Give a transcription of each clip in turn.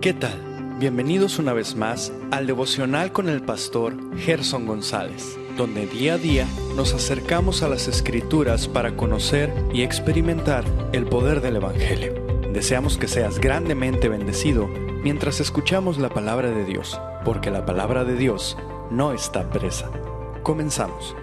¿Qué tal? Bienvenidos una vez más al devocional con el pastor Gerson González, donde día a día nos acercamos a las Escrituras para conocer y experimentar el poder del Evangelio. Deseamos que seas grandemente bendecido mientras escuchamos la palabra de Dios, porque la palabra de Dios no está presa. Comenzamos.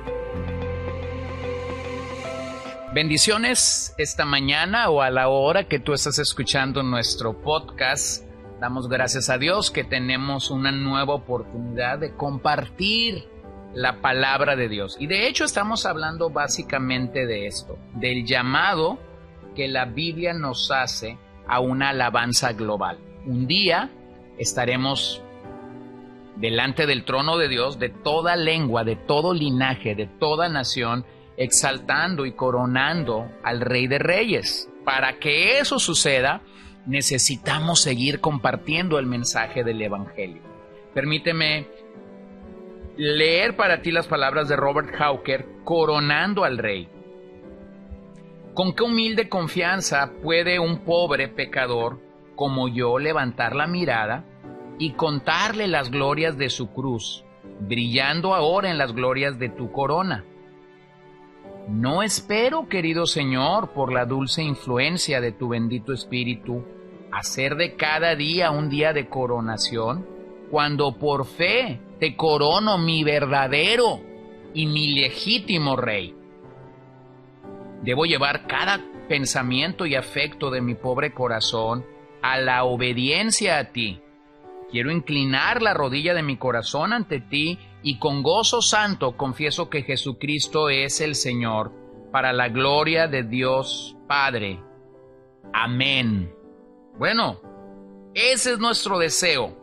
Bendiciones esta mañana o a la hora que tú estás escuchando nuestro podcast. Damos gracias a Dios que tenemos una nueva oportunidad de compartir la palabra de Dios. Y de hecho estamos hablando básicamente de esto, del llamado que la Biblia nos hace a una alabanza global. Un día estaremos delante del trono de Dios, de toda lengua, de todo linaje, de toda nación, exaltando y coronando al Rey de Reyes. Para que eso suceda, necesitamos seguir compartiendo el mensaje del Evangelio. Permíteme leer para ti las palabras de Robert Hawker, coronando al Rey. ¿Con qué humilde confianza puede un pobre pecador como yo levantar la mirada y contarle las glorias de su cruz, brillando ahora en las glorias de tu corona? No espero, querido Señor, por la dulce influencia de tu bendito Espíritu, hacer de cada día un día de coronación, cuando por fe te corono mi verdadero y mi legítimo Rey. Debo llevar cada pensamiento y afecto de mi pobre corazón a la obediencia a ti. Quiero inclinar la rodilla de mi corazón ante ti y con gozo santo confieso que Jesucristo es el Señor, para la gloria de Dios Padre. Amén. Bueno, ese es nuestro deseo,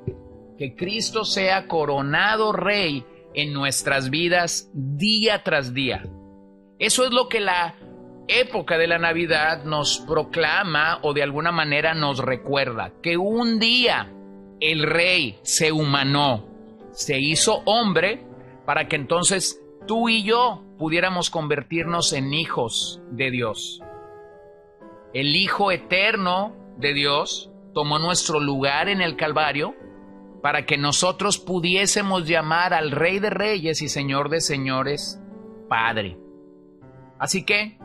que Cristo sea coronado Rey en nuestras vidas día tras día. Eso es lo que la época de la Navidad nos proclama o de alguna manera nos recuerda, que un día el Rey se humanó, se hizo hombre para que entonces tú y yo pudiéramos convertirnos en hijos de Dios. El Hijo eterno de Dios tomó nuestro lugar en el Calvario para que nosotros pudiésemos llamar al Rey de Reyes y Señor de Señores, Padre. Así que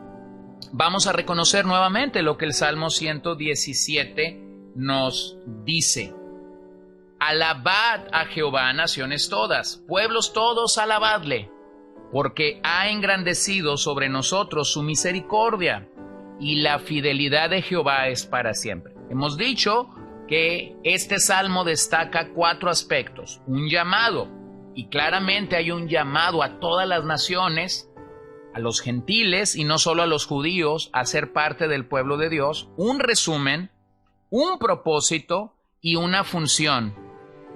vamos a reconocer nuevamente lo que el Salmo 117 nos dice. Alabad a Jehová, naciones todas, pueblos todos, alabadle, porque ha engrandecido sobre nosotros su misericordia, y la fidelidad de Jehová es para siempre. Hemos dicho que este salmo destaca 4 aspectos. Un llamado, y claramente hay un llamado a todas las naciones, a los gentiles y no solo a los judíos, a ser parte del pueblo de Dios. Un resumen, un propósito y una función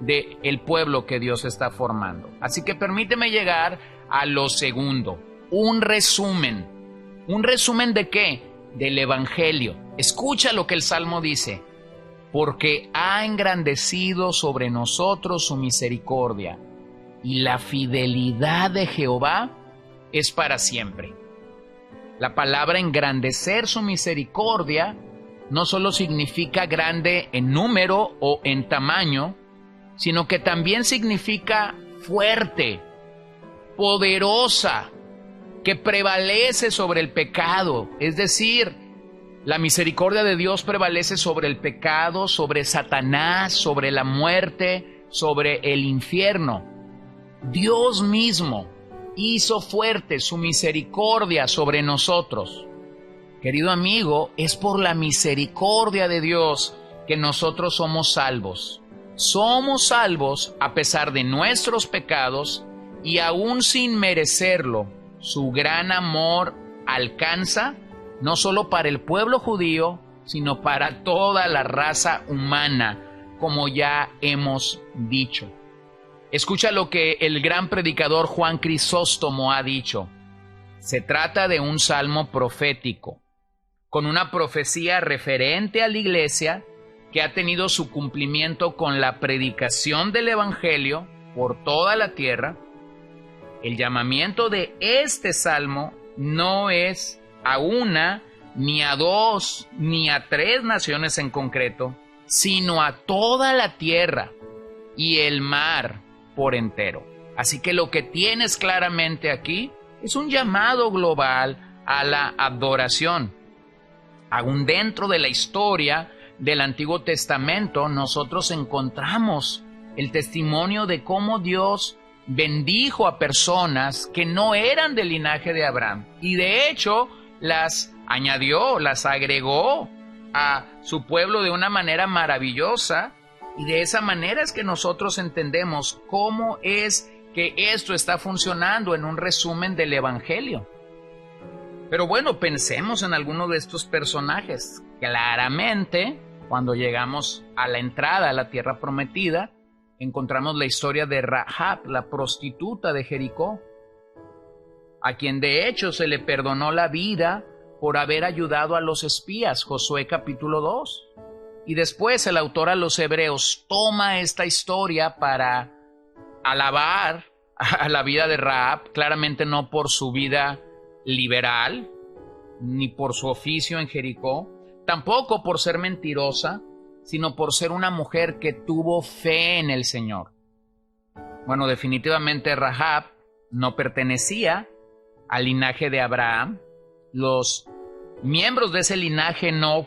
del pueblo que Dios está formando. Así que permíteme llegar a lo segundo, un resumen. ¿Un resumen de qué? Del Evangelio. Escucha lo que el Salmo dice. Porque ha engrandecido sobre nosotros su misericordia, y la fidelidad de Jehová es para siempre. La palabra engrandecer su misericordia no solo significa grande en número o en tamaño, sino que también significa fuerte, poderosa, que prevalece sobre el pecado. Es decir, la misericordia de Dios prevalece sobre el pecado, sobre Satanás, sobre la muerte, sobre el infierno. Dios mismo hizo fuerte su misericordia sobre nosotros. Querido amigo, es por la misericordia de Dios que nosotros somos salvos. Somos salvos a pesar de nuestros pecados y aún sin merecerlo. Su gran amor alcanza no solo para el pueblo judío, sino para toda la raza humana, como ya hemos dicho. Escucha lo que el gran predicador Juan Crisóstomo ha dicho. Se trata de un salmo profético, con una profecía referente a la iglesia que ha tenido su cumplimiento con la predicación del Evangelio por toda la tierra. El llamamiento de este salmo no es a una, ni a 2, ni a 3 naciones en concreto, sino a toda la tierra y el mar por entero. Así que lo que tienes claramente aquí es un llamado global a la adoración. Aún dentro de la historia del Antiguo Testamento, nosotros encontramos el testimonio de cómo Dios bendijo a personas que no eran del linaje de Abraham y de hecho las añadió, las agregó a su pueblo de una manera maravillosa, y de esa manera es que nosotros entendemos cómo es que esto está funcionando en un resumen del Evangelio. Pero bueno, pensemos en alguno de estos personajes. Claramente, cuando llegamos a la entrada a la tierra prometida, encontramos la historia de Rahab, la prostituta de Jericó, a quien de hecho se le perdonó la vida por haber ayudado a los espías, Josué capítulo 2. Y después el autor a los Hebreos toma esta historia para alabar a la vida de Rahab, claramente no por su vida liberal, ni por su oficio en Jericó, tampoco por ser mentirosa, sino por ser una mujer que tuvo fe en el Señor. Bueno, definitivamente Rahab no pertenecía al linaje de Abraham. Los miembros de ese linaje no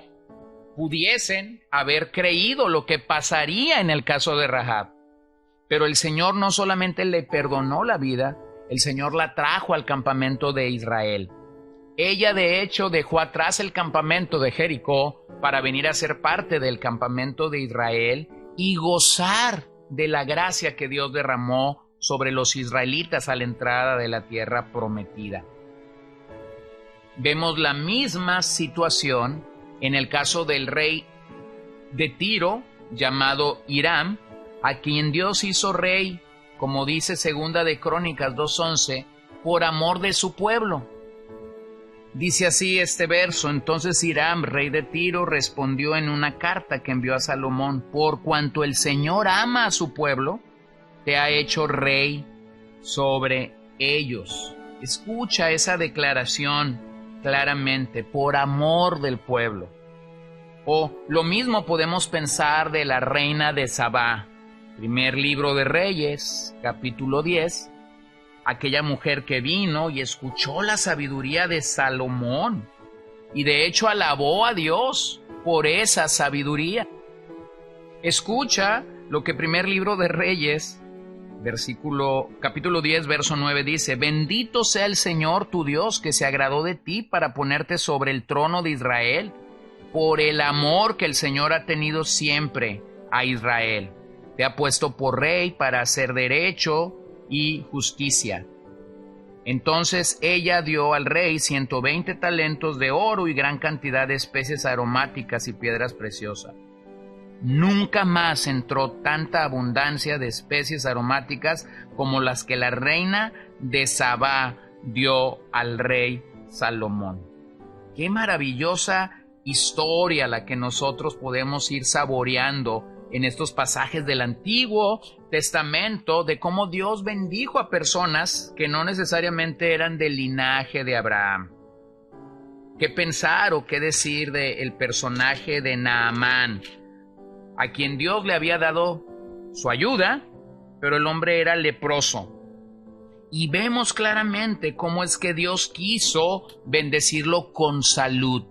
pudiesen haber creído lo que pasaría en el caso de Rahab. Pero el Señor no solamente le perdonó la vida, el Señor la trajo al campamento de Israel. Ella de hecho dejó atrás el campamento de Jericó para venir a ser parte del campamento de Israel y gozar de la gracia que Dios derramó sobre los israelitas a la entrada de la tierra prometida. Vemos la misma situación en el caso del rey de Tiro, llamado Hiram, a quien Dios hizo rey, como dice Segunda de Crónicas 2:11, por amor de su pueblo. Dice así este verso: entonces Hiram, rey de Tiro, respondió en una carta que envió a Salomón: por cuanto el Señor ama a su pueblo, te ha hecho rey sobre ellos. Escucha esa declaración claramente: por amor del pueblo. O lo mismo podemos pensar de la reina de Sabá, primer libro de Reyes, capítulo 10, aquella mujer que vino y escuchó la sabiduría de Salomón y de hecho alabó a Dios por esa sabiduría. Escucha lo que primer libro de Reyes, capítulo 10, verso 9 dice: bendito sea el Señor tu Dios, que se agradó de ti para ponerte sobre el trono de Israel, por el amor que el Señor ha tenido siempre a Israel. Te ha puesto por rey para hacer derecho y justicia. Entonces ella dio al rey 120 talentos de oro y gran cantidad de especies aromáticas y piedras preciosas. Nunca más entró tanta abundancia de especies aromáticas como las que la reina de Sabá dio al rey Salomón. Qué maravillosa historia la que nosotros podemos ir saboreando en estos pasajes del Antiguo Testamento, de cómo Dios bendijo a personas que no necesariamente eran del linaje de Abraham. ¿Qué pensar o qué decir del personaje de Naamán, a quien Dios le había dado su ayuda, pero el hombre era leproso? Y vemos claramente cómo es que Dios quiso bendecirlo con salud.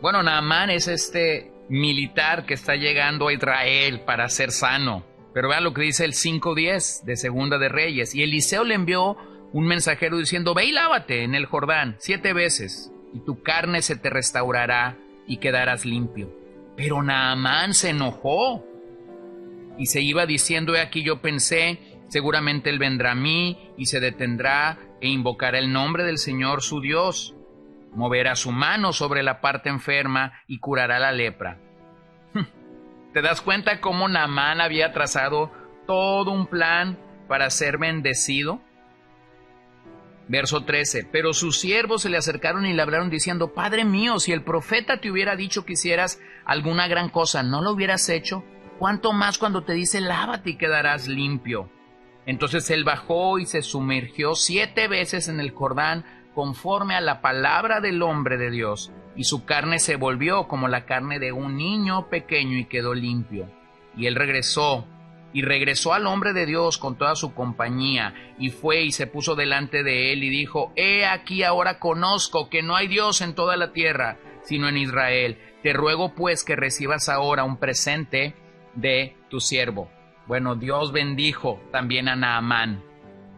Bueno, Naamán es este militar que está llegando a Israel para ser sano. Pero vean lo que dice el 5:10 de Segunda de Reyes. Y Eliseo le envió un mensajero diciendo: ve y lávate en el Jordán 7 veces, y tu carne se te restaurará y quedarás limpio. Pero Naamán se enojó y se iba diciendo: he aquí yo pensé, seguramente él vendrá a mí y se detendrá e invocará el nombre del Señor su Dios. Moverá su mano sobre la parte enferma y curará la lepra. ¿Te das cuenta cómo Naamán había trazado todo un plan para ser bendecido? Verso 13. Pero sus siervos se le acercaron y le hablaron diciendo: Padre mío, si el profeta te hubiera dicho que hicieras alguna gran cosa, ¿no lo hubieras hecho? ¿Cuánto más cuando te dice: lávate y quedarás limpio? Entonces él bajó y se sumergió 7 veces en el Jordán, conforme a la palabra del hombre de Dios, y su carne se volvió como la carne de un niño pequeño y quedó limpio. Y él regresó al hombre de Dios con toda su compañía, y fue y se puso delante de él y dijo: He aquí ahora conozco que no hay Dios en toda la tierra, sino en Israel. Te ruego pues que recibas ahora un presente de tu siervo. Bueno, Dios bendijo también a Naamán.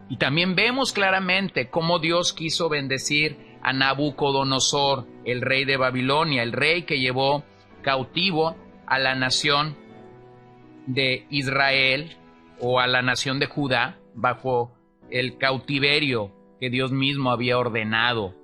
Y también vemos claramente cómo Dios quiso bendecir a Nabucodonosor, el rey de Babilonia, el rey que llevó cautivo a la nación de Israel o a la nación de Judá bajo el cautiverio que Dios mismo había ordenado.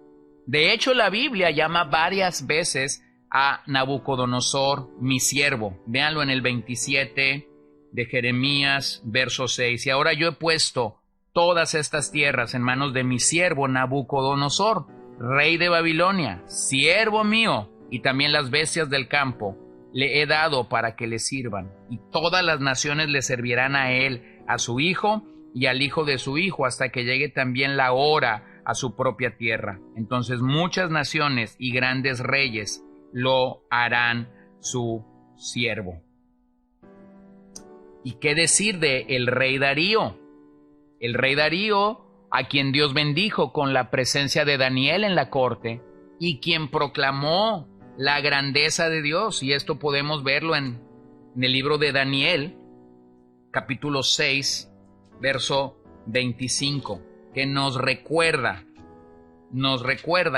De hecho, la Biblia llama varias veces a Nabucodonosor mi siervo. Véanlo en el 27 de Jeremías, verso 6. Y ahora yo he puesto todas estas tierras en manos de mi siervo Nabucodonosor, rey de Babilonia, siervo mío, y también las bestias del campo le he dado para que le sirvan, y todas las naciones le servirán a él, a su hijo y al hijo de su hijo, hasta que llegue también la hora a su propia tierra. Entonces muchas naciones y grandes reyes lo harán su siervo. ¿Y qué decir de el rey Darío? El rey Darío, a quien Dios bendijo con la presencia de Daniel en la corte, y quien proclamó la grandeza de Dios, y esto podemos verlo en el libro de Daniel, capítulo 6, verso 25, que nos recuerda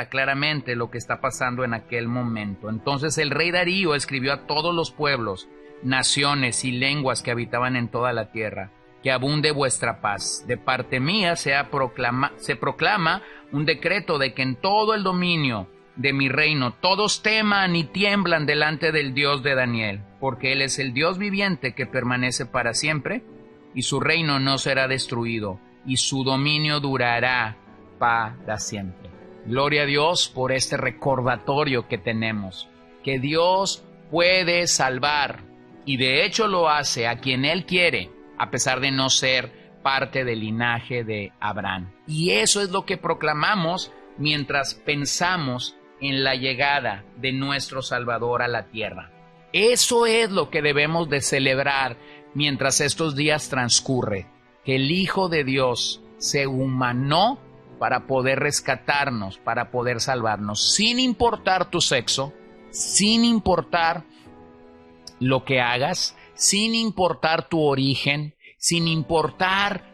claramente lo que está pasando en aquel momento. Entonces el rey Darío escribió a todos los pueblos, naciones y lenguas que habitaban en toda la tierra: que abunde vuestra paz. De parte mía se proclama un decreto de que en todo el dominio de mi reino todos teman y tiemblan delante del Dios de Daniel, porque Él es el Dios viviente que permanece para siempre, y su reino no será destruido, y su dominio durará para siempre. Gloria a Dios por este recordatorio que tenemos, que Dios puede salvar, y de hecho lo hace a quien Él quiere, a pesar de no ser parte del linaje de Abraham. Y eso es lo que proclamamos mientras pensamos en la llegada de nuestro Salvador a la tierra. Eso es lo que debemos de celebrar mientras estos días transcurren, que el Hijo de Dios se humanó para poder rescatarnos, para poder salvarnos, sin importar tu sexo, sin importar lo que hagas, sin importar tu origen, sin importar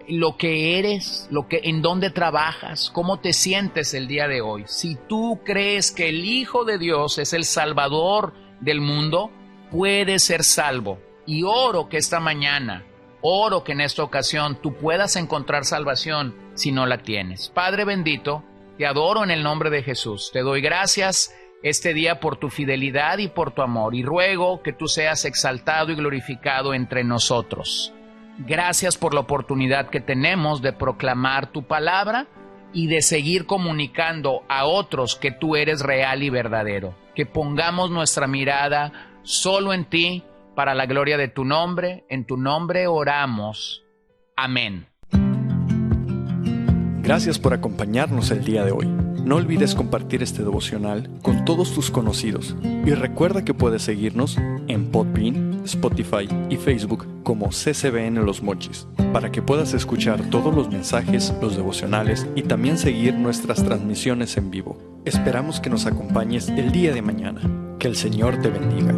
lo que eres, en dónde trabajas, cómo te sientes el día de hoy. Si tú crees que el Hijo de Dios es el Salvador del mundo, puedes ser salvo. Y oro que esta mañana, oro que en esta ocasión tú puedas encontrar salvación si no la tienes. Padre bendito, te adoro en el nombre de Jesús. Te doy gracias este día por tu fidelidad y por tu amor, y ruego que tú seas exaltado y glorificado entre nosotros. Gracias por la oportunidad que tenemos de proclamar tu palabra y de seguir comunicando a otros que tú eres real y verdadero. Que pongamos nuestra mirada solo en ti, para la gloria de tu nombre. En tu nombre oramos. Amén. Gracias por acompañarnos el día de hoy. No olvides compartir este devocional con todos tus conocidos, y recuerda que puedes seguirnos en Podbean, Spotify y Facebook como CCBN Los Mochis, para que puedas escuchar todos los mensajes, los devocionales y también seguir nuestras transmisiones en vivo. Esperamos que nos acompañes el día de mañana. Que el Señor te bendiga.